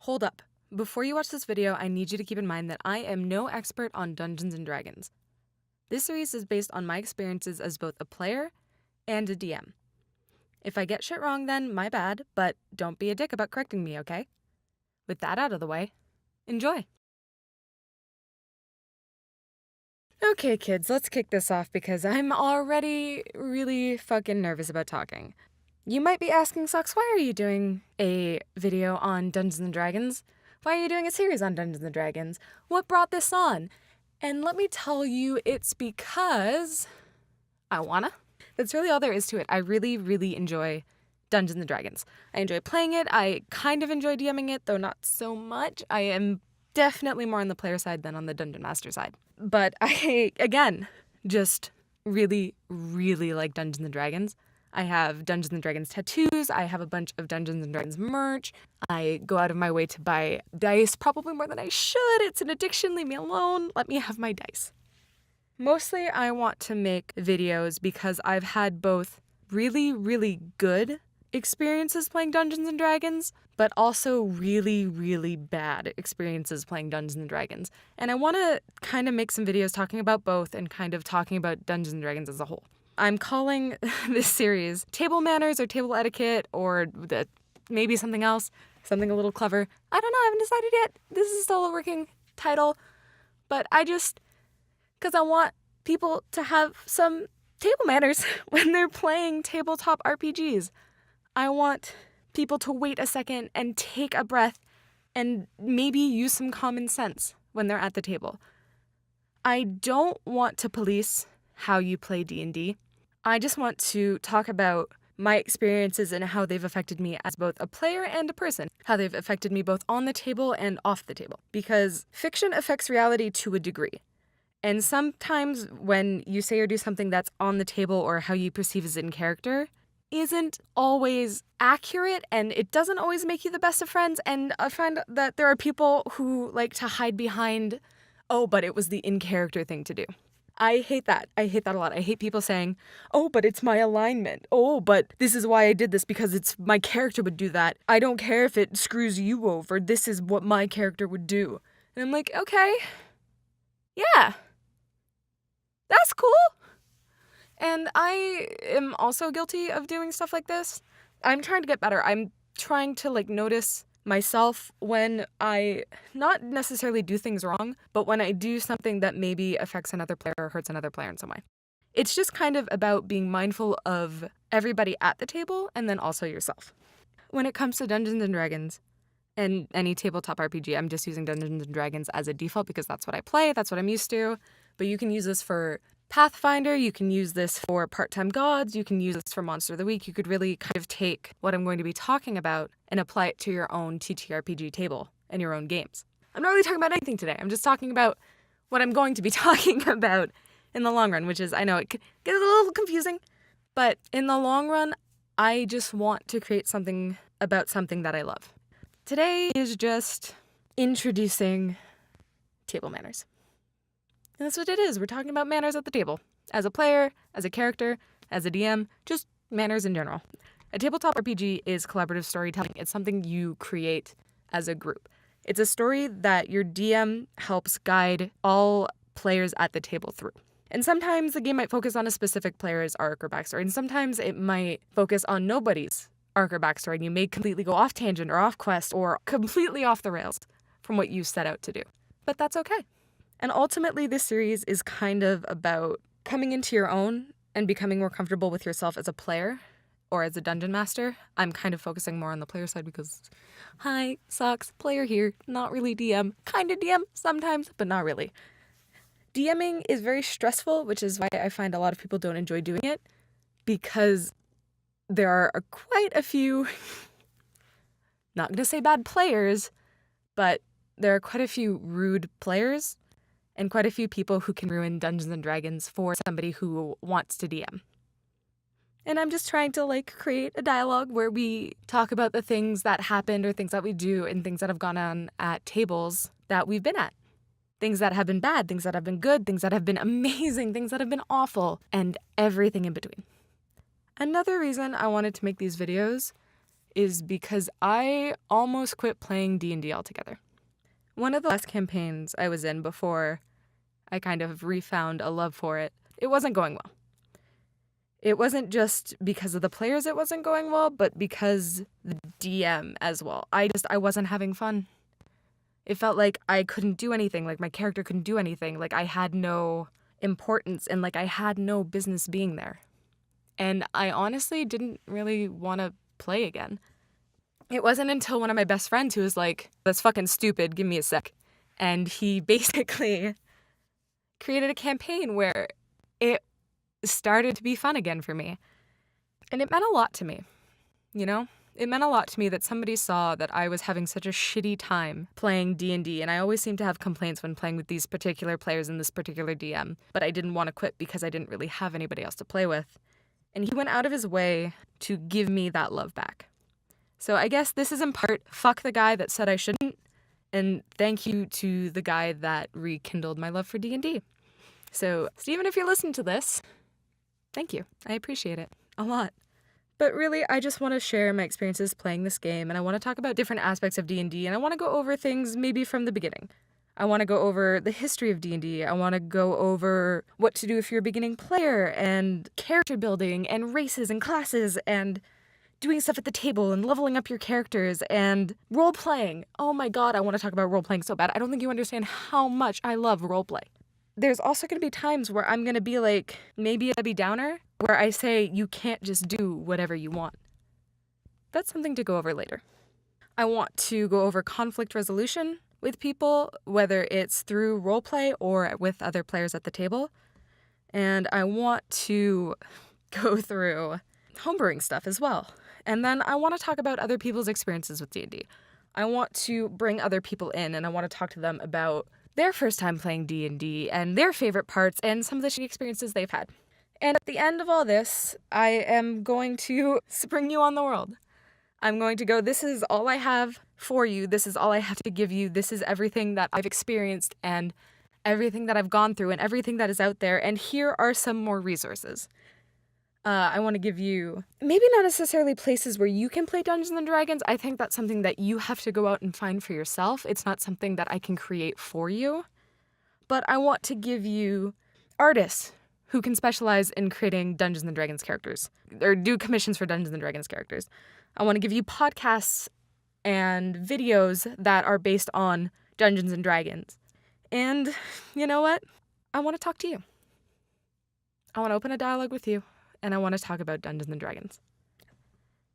Hold up. Before you watch this video, I need you to keep in mind that I am no expert on Dungeons & Dragons. This series is based on my experiences as both a player and a DM. If I get shit wrong, then my bad, but don't be a dick about correcting me, okay? With that out of the way, enjoy. Okay, kids, let's kick this off because I'm already really fucking nervous about talking. You might be asking, Socks, why are you doing a video on Dungeons & Dragons? Why are you doing a series on Dungeons & Dragons? What brought this on? And let me tell you, it's because I wanna. That's really all there is to it. I really, really enjoy Dungeons & Dragons. I enjoy playing it. I kind of enjoy DMing it, though not so much. I am definitely more on the player side than on the Dungeon Master side. But I, again, just really, really like Dungeons & Dragons. I have Dungeons & Dragons tattoos. I have a bunch of Dungeons & Dragons merch. I go out of my way to buy dice, probably more than I should. It's an addiction. Leave me alone. Let me have my dice. Mostly, I want to make videos because I've had both really, really good experiences playing Dungeons & Dragons, but also really, really bad experiences playing Dungeons & Dragons. And I want to kind of make some videos talking about both and kind of talking about Dungeons & Dragons as a whole. I'm calling this series Table Manners or Table Etiquette or maybe something else, something a little clever. I don't know, I haven't decided yet. This is still a working title, but because I want people to have some table manners when they're playing tabletop RPGs. I want people to wait a second and take a breath and maybe use some common sense when they're at the table. I don't want to police how you play D&D. I just want to talk about my experiences and how they've affected me as both a player and a person, how they've affected me both on the table and off the table. Because fiction affects reality to a degree. And sometimes when you say or do something that's on the table or how you perceive as in character isn't always accurate, and it doesn't always make you the best of friends. And I find that there are people who like to hide behind, oh, but it was the in-character thing to do. I hate that. I hate that a lot. I hate people saying, oh, but it's my alignment. Oh, but this is why I did this because it's my character would do that. I don't care if it screws you over. This is what my character would do. And I'm like, okay, yeah, that's cool. And I am also guilty of doing stuff like this. I'm trying to get better. I'm trying to notice myself when I not necessarily do things wrong, but when I do something that maybe affects another player or hurts another player in some way. It's just kind of about being mindful of everybody at the table and then also yourself. When it comes to Dungeons & Dragons and any tabletop RPG, I'm just using Dungeons & Dragons as a default because that's what I play, that's what I'm used to, but you can use this for Pathfinder, you can use this for Part-Time Gods, you can use this for Monster of the Week. You could really kind of take what I'm going to be talking about and apply it to your own TTRPG table and your own games. I'm not really talking about anything today. I'm just talking about what I'm going to be talking about in the long run, which is, I know it could get a little confusing, but in the long run, I just want to create something about something that I love. Today is just introducing table manners. And that's what it is. We're talking about manners at the table. As a player, as a character, as a DM, just manners in general. A tabletop RPG is collaborative storytelling. It's something you create as a group. It's a story that your DM helps guide all players at the table through. And sometimes the game might focus on a specific player's arc or backstory, and sometimes it might focus on nobody's arc or backstory, and you may completely go off tangent or off quest or completely off the rails from what you set out to do. But that's okay. And ultimately, this series is kind of about coming into your own and becoming more comfortable with yourself as a player or as a dungeon master. I'm kind of focusing more on the player side because, hi, Socks, player here, not really DM. Kind of DM sometimes, but not really. DMing is very stressful, which is why I find a lot of people don't enjoy doing it, because there are quite a few, not going to say bad players, but there are quite a few rude players and quite a few people who can ruin Dungeons & Dragons for somebody who wants to DM. And I'm just trying to create a dialogue where we talk about the things that happened or things that we do and things that have gone on at tables that we've been at. Things that have been bad, things that have been good, things that have been amazing, things that have been awful, and everything in between. Another reason I wanted to make these videos is because I almost quit playing D&D altogether. One of the last campaigns I was in before I kind of refound a love for it, it wasn't going well. It wasn't just because of the players it wasn't going well, but because the DM as well. I wasn't having fun. It felt like I couldn't do anything, like my character couldn't do anything, like I had no importance and like I had no business being there. And I honestly didn't really want to play again. It wasn't until one of my best friends who was like, "That's fucking stupid, give me a sec." And he basically created a campaign where it started to be fun again for me. And it meant a lot to me, you know? It meant a lot to me that somebody saw that I was having such a shitty time playing D&D, and I always seem to have complaints when playing with these particular players and this particular DM, but I didn't want to quit because I didn't really have anybody else to play with. And he went out of his way to give me that love back. So I guess this is in part, fuck the guy that said I shouldn't, and thank you to the guy that rekindled my love for D&D. So, Steven, if you're listening to this, thank you. I appreciate it a lot. But really, I just want to share my experiences playing this game, and I want to talk about different aspects of D&D, and I want to go over things maybe from the beginning. I want to go over the history of D&D. I want to go over what to do if you're a beginning player, and character building, and races and classes, and doing stuff at the table, and leveling up your characters, and role-playing. Oh my god, I want to talk about role-playing so bad. I don't think you understand how much I love role-play. There's also going to be times where I'm going to be like, maybe a Debbie Downer, where I say you can't just do whatever you want. That's something to go over later. I want to go over conflict resolution with people, whether it's through roleplay or with other players at the table. And I want to go through homebrewing stuff as well. And then I want to talk about other people's experiences with D&D. I want to bring other people in, and I want to talk to them about their first time playing D&D and their favorite parts and some of the shitty experiences they've had. And at the end of all this, I am going to spring you on the world. I'm going to go, this is all I have for you. This is all I have to give you. This is everything that I've experienced and everything that I've gone through and everything that is out there. And here are some more resources. I want to give you maybe not necessarily places where you can play Dungeons & Dragons. I think that's something that you have to go out and find for yourself. It's not something that I can create for you. But I want to give you artists who can specialize in creating Dungeons & Dragons characters, or do commissions for Dungeons & Dragons characters. I want to give you podcasts and videos that are based on Dungeons & Dragons. And you know what? I want to talk to you. I want to open a dialogue with you. And I want to talk about Dungeons & Dragons.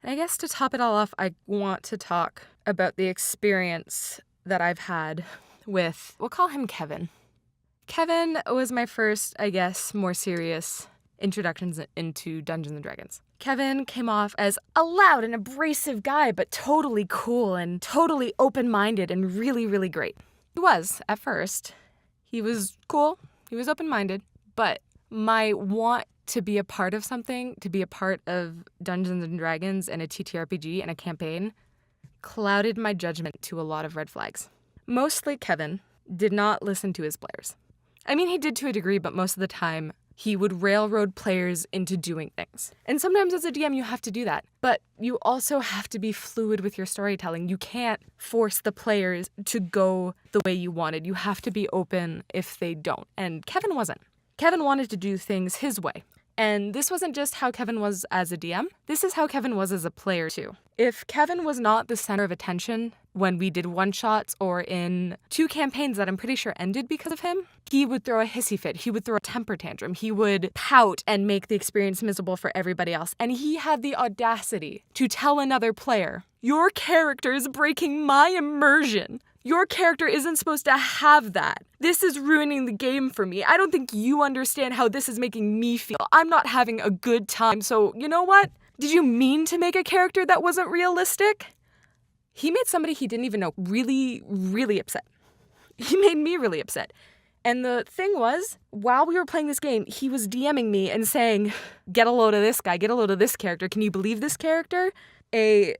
And I guess to top it all off, I want to talk about the experience that I've had with, we'll call him Kevin. Kevin was my first, I guess, more serious introductions into Dungeons & Dragons. Kevin came off as a loud and abrasive guy, but totally cool and totally open-minded and really, really great. He was, at first. He was cool. He was open-minded. But my want to be a part of something, to be a part of Dungeons & Dragons and a TTRPG and a campaign, clouded my judgment to a lot of red flags. Mostly Kevin did not listen to his players. I mean, he did to a degree, but most of the time, he would railroad players into doing things. And sometimes as a DM, you have to do that. But you also have to be fluid with your storytelling. You can't force the players to go the way you wanted. You have to be open if they don't. And Kevin wasn't. Kevin wanted to do things his way. And this wasn't just how Kevin was as a DM. This is how Kevin was as a player, too. If Kevin was not the center of attention when we did one-shots or in 2 campaigns that I'm pretty sure ended because of him, he would throw a hissy fit. He would throw a temper tantrum. He would pout and make the experience miserable for everybody else. And he had the audacity to tell another player, "Your character is breaking my immersion. Your character isn't supposed to have that. This is ruining the game for me. I don't think you understand how this is making me feel. I'm not having a good time, so you know what? Did you mean to make a character that wasn't realistic?" He made somebody he didn't even know really, really upset. He made me really upset. And the thing was, while we were playing this game, he was DMing me and saying, "Get a load of this guy, get a load of this character. Can you believe this character? A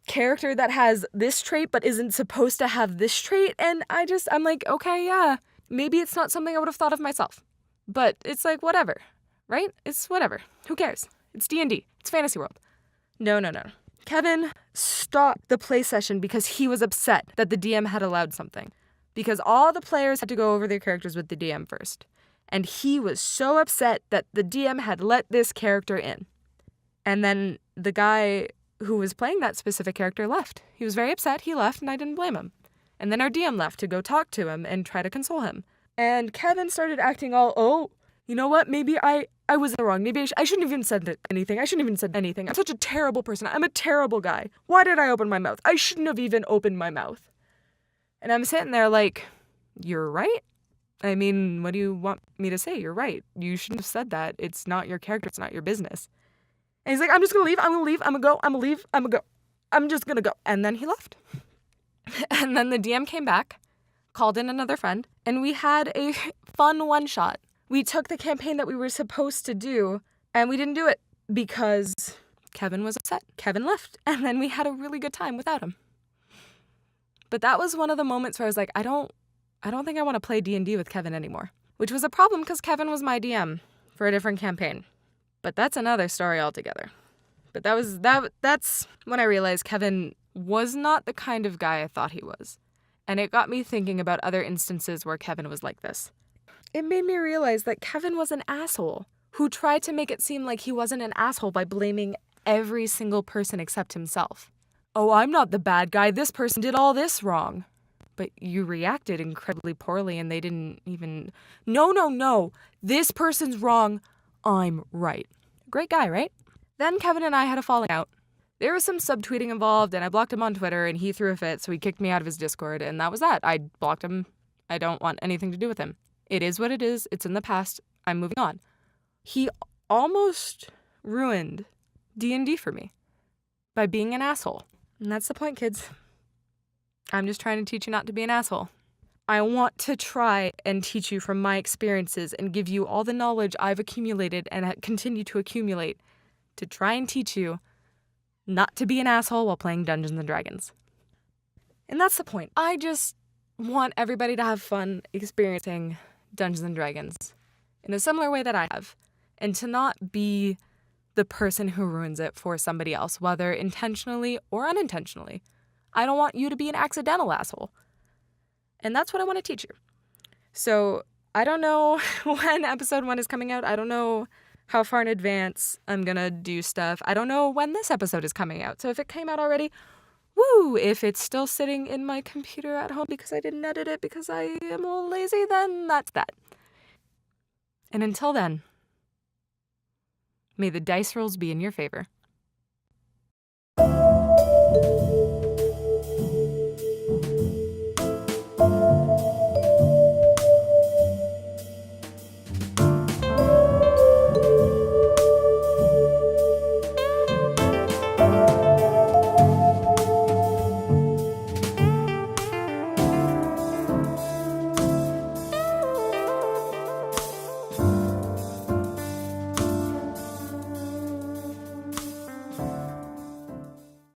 character that has this trait but isn't supposed to have this trait." And I'm like, okay, yeah, maybe it's not something I would have thought of myself. But it's like, whatever, right? It's whatever. Who cares? It's D&D. It's fantasy world. No. Kevin stopped the play session because he was upset that the DM had allowed something. Because all the players had to go over their characters with the DM first. And he was so upset that the DM had let this character in. And then the guy who was playing that specific character left. He was very upset, he left, and I didn't blame him. And then our DM left to go talk to him and try to console him. And Kevin started acting all, oh, you know what, maybe I was wrong. Maybe I shouldn't have even said anything. I shouldn't have even said anything. I'm such a terrible person. I'm a terrible guy. Why did I open my mouth? I shouldn't have even opened my mouth. And I'm sitting there like, you're right? I mean, what do you want me to say? You're right. You shouldn't have said that. It's not your character. It's not your business. And he's like, I'm just going to leave. I'm going to leave. I'm going to go. I'm going to leave. I'm going to go. I'm just going to go. And then he left. And then the DM came back, called in another friend, and we had a fun one-shot. We took the campaign that we were supposed to do, and we didn't do it because Kevin was upset. Kevin left, and then we had a really good time without him. But that was one of the moments where I was like, I don't think I want to play D&D with Kevin anymore, which was a problem because Kevin was my DM for a different campaign. But that's another story altogether. But that's when I realized Kevin was not the kind of guy I thought he was. And it got me thinking about other instances where Kevin was like this. It made me realize that Kevin was an asshole who tried to make it seem like he wasn't an asshole by blaming every single person except himself. Oh, I'm not the bad guy. This person did all this wrong. But you reacted incredibly poorly and they didn't even... No. This person's wrong. I'm right. Great guy, right? Then Kevin and I had a falling out. There was some subtweeting involved and I blocked him on Twitter and he threw a fit, so he kicked me out of his Discord and that was that. I blocked him. I don't want anything to do with him. It is what it is. It's in the past. I'm moving on. He almost ruined D&D for me by being an asshole. And that's the point, kids. I'm just trying to teach you not to be an asshole. I want to try and teach you from my experiences and give you all the knowledge I've accumulated and continue to accumulate to try and teach you not to be an asshole while playing Dungeons & Dragons. And that's the point. I just want everybody to have fun experiencing Dungeons & Dragons in a similar way that I have, and to not be the person who ruins it for somebody else, whether intentionally or unintentionally. I don't want you to be an accidental asshole. And that's what I want to teach you. So I don't know when episode 1 is coming out. I don't know how far in advance I'm going to do stuff. I don't know when this episode is coming out. So if it came out already, woo! If it's still sitting in my computer at home because I didn't edit it because I am a little lazy, then that's that. And until then, may the dice rolls be in your favor.